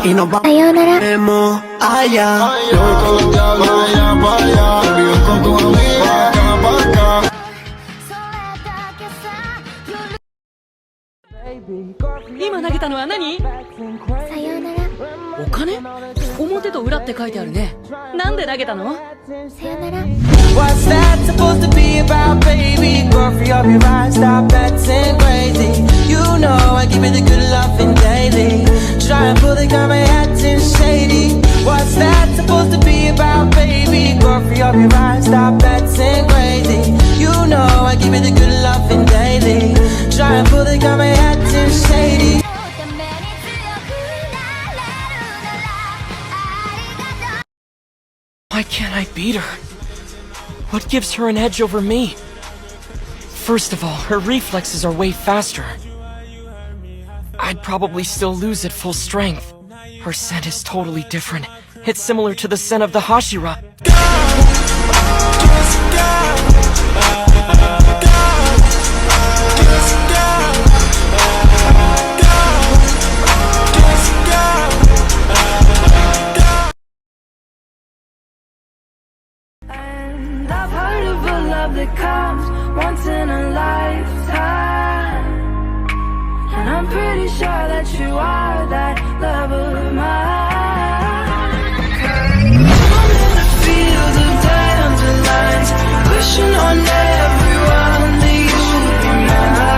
y nos vamos allá. Yo voy con los diablos allá para allá. Vives con tu amiga para acá. 今投げたのは何？さようなら。お金？表と裏って書いてあるね。なんで投げたの？さようなら。What's that supposed to be about, baby? Go free up your eyes, stop acting crazy. You know I give you the good loving daily. Try and pull the guy, my acting shady. What's that supposed to be about, baby? Go free up your eyes, stop acting crazy. You know I give you the good loving daily. Try and pull the guy, my acting shady. Why can't I beat her? What gives her an edge over me? First of all, her reflexes are way faster. I'd probably still lose at full strength. Her scent is totally different. It's similar to the scent of the Hashira. I've heard of a love that comes once in a lifetime, and I'm pretty sure that you are that love of mine. I'm in the field of dandelions, wishing on everyone that you would be mine.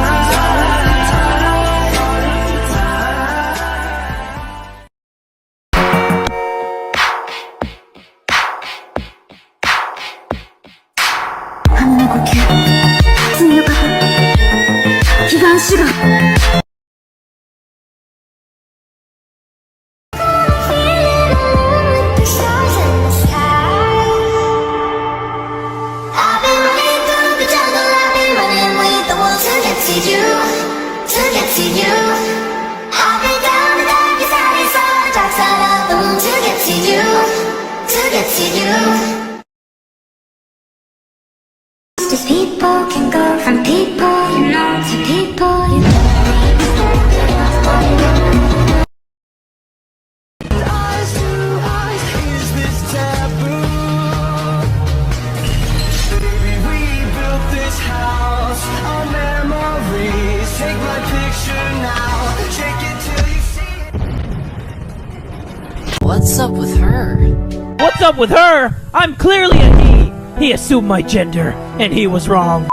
Just people can go from people, you know, to people, you know. Eyes to eyes, is this taboo? Baby, we built this house on memories. Take my picture now, shake it till you see it. What's up with her? What's up with her? I'm clearly a he. He assumed my gender, and he was wrong.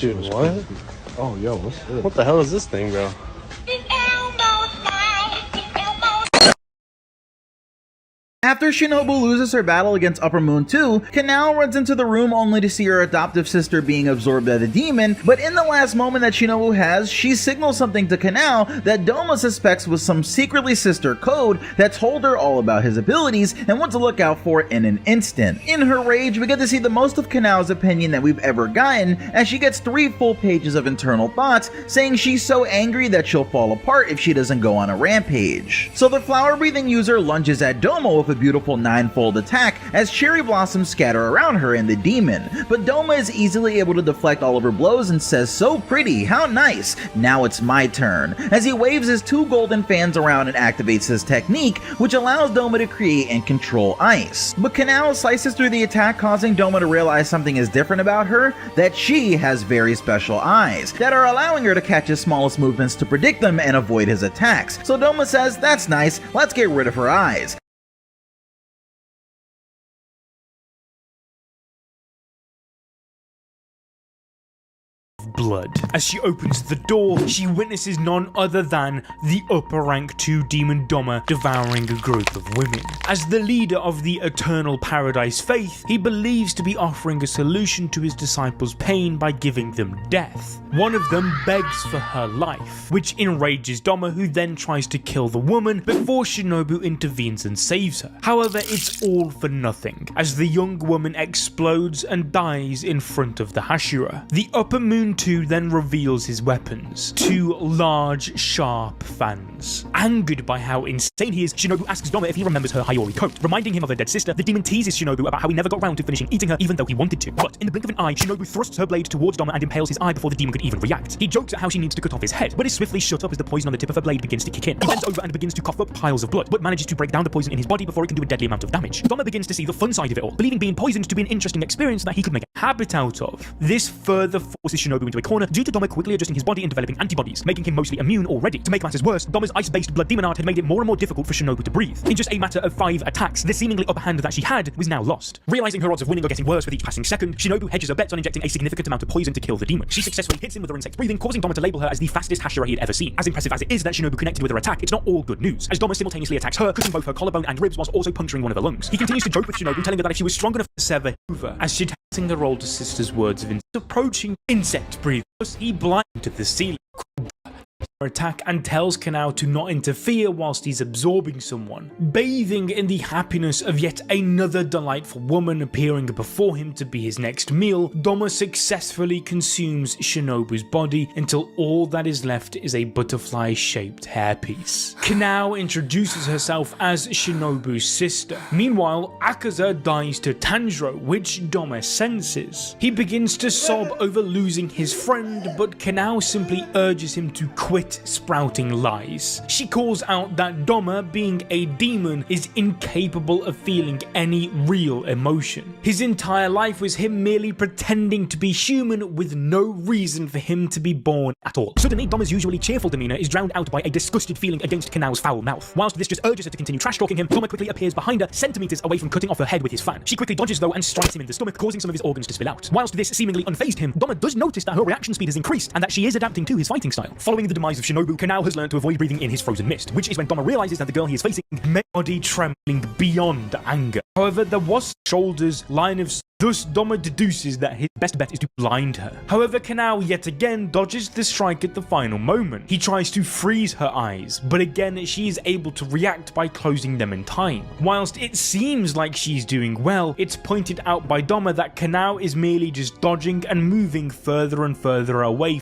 Dude, what? Oh, yo, what's this? What the hell is this thing, bro? After Shinobu loses her battle against Upper Moon 2, Kanao runs into the room only to see her adoptive sister being absorbed by the demon, but in the last moment that Shinobu has, she signals something to Kanao that Doma suspects was some secretly sister code that told her all about his abilities and what to look out for in an instant. In her rage, we get to see the most of Kanao's opinion that we've ever gotten, as she gets 3 full pages of internal thoughts, saying she's so angry that she'll fall apart if she doesn't go on a rampage. So the flower-breathing user lunges at Doma with a beautiful 9-fold attack as cherry blossoms scatter around her and the demon, but Doma is easily able to deflect all of her blows and says, "So pretty, how nice, now it's my turn," as he waves his 2 golden fans around and activates his technique, which allows Doma to create and control ice. But Kanao slices through the attack, causing Doma to realize something is different about her, that she has very special eyes that are allowing her to catch his smallest movements to predict them and avoid his attacks. So Doma says, "That's nice, let's get rid of her eyes." blood. As she opens the door, she witnesses none other than the upper rank 2 demon Doma devouring a group of women. As the leader of the Eternal Paradise faith, he believes to be offering a solution to his disciples' pain by giving them death. One of them begs for her life, which enrages Doma, who then tries to kill the woman before Shinobu intervenes and saves her. However, it's all for nothing, as the young woman explodes and dies in front of the Hashira. The Upper Moon 2 then reveals his weapons, 2 large, sharp fans. Angered by how insane he is, Shinobu asks Doma if he remembers her Hayori coat. Reminding him of her dead sister, the demon teases Shinobu about how he never got round to finishing eating her even though he wanted to. But in the blink of an eye, Shinobu thrusts her blade towards Doma and impales his eye before the demon could even react. He jokes at how she needs to cut off his head, but is swiftly shut up as the poison on the tip of her blade begins to kick in. He bends over and begins to cough up piles of blood, but manages to break down the poison in his body before it can do a deadly amount of damage. Doma begins to see the fun side of it all, believing being poisoned to be an interesting experience that he could make a habit out of. This further forces Shinobu into a corner due to Doma quickly adjusting his body and developing antibodies, making him mostly immune already. To make matters worse, Doma's ice-based blood demon art had made it more and more difficult for Shinobu to breathe. In just a matter of 5 attacks, the seemingly upper hand that she had was now lost. Realizing her odds of winning are getting worse with each passing second, Shinobu hedges her bets on injecting a significant amount of poison to kill the demon. She successfully hits him with her insect breathing, causing Doma to label her as the fastest Hashira he had ever seen. As impressive as it is that Shinobu connected with her attack, it's not all good news, as Doma simultaneously attacks her, cutting both her collarbone and ribs whilst also puncturing one of her lungs. He continues to joke with Shinobu, telling her that if she was strong enough to sever over, as she'd telling her older sister's words of approaching insect breathing. Thus, he blinded to the ceiling attack and tells Kanao to not interfere whilst he's absorbing someone. Bathing in the happiness of yet another delightful woman appearing before him to be his next meal, Doma successfully consumes Shinobu's body until all that is left is a butterfly-shaped hairpiece. Kanao introduces herself as Shinobu's sister. Meanwhile, Akaza dies to Tanjiro, which Doma senses. He begins to sob over losing his friend, but Kanao simply urges him to quit sprouting lies. She calls out that Doma, being a demon, is incapable of feeling any real emotion. His entire life was him merely pretending to be human with no reason for him to be born at all. Suddenly, Doma's usually cheerful demeanor is drowned out by a disgusted feeling against Kanao's foul mouth. Whilst this just urges her to continue trash-talking him, Doma quickly appears behind her, centimeters away from cutting off her head with his fan. She quickly dodges though and strikes him in the stomach, causing some of his organs to spill out. Whilst this seemingly unfazed him, Doma does notice that her reaction speed has increased and that she is adapting to his fighting style. Following the demise of Shinobu, Kanao has learned to avoid breathing in his frozen mist, which is when Doma realizes that the girl he is facing may body trembling beyond anger. However, there was shoulders, line of thus Doma deduces that his best bet is to blind her. However, Kanao yet again dodges the strike at the final moment. He tries to freeze her eyes, but again she is able to react by closing them in time. Whilst it seems like she's doing well, it's pointed out by Doma that Kanao is merely just dodging and moving further and further away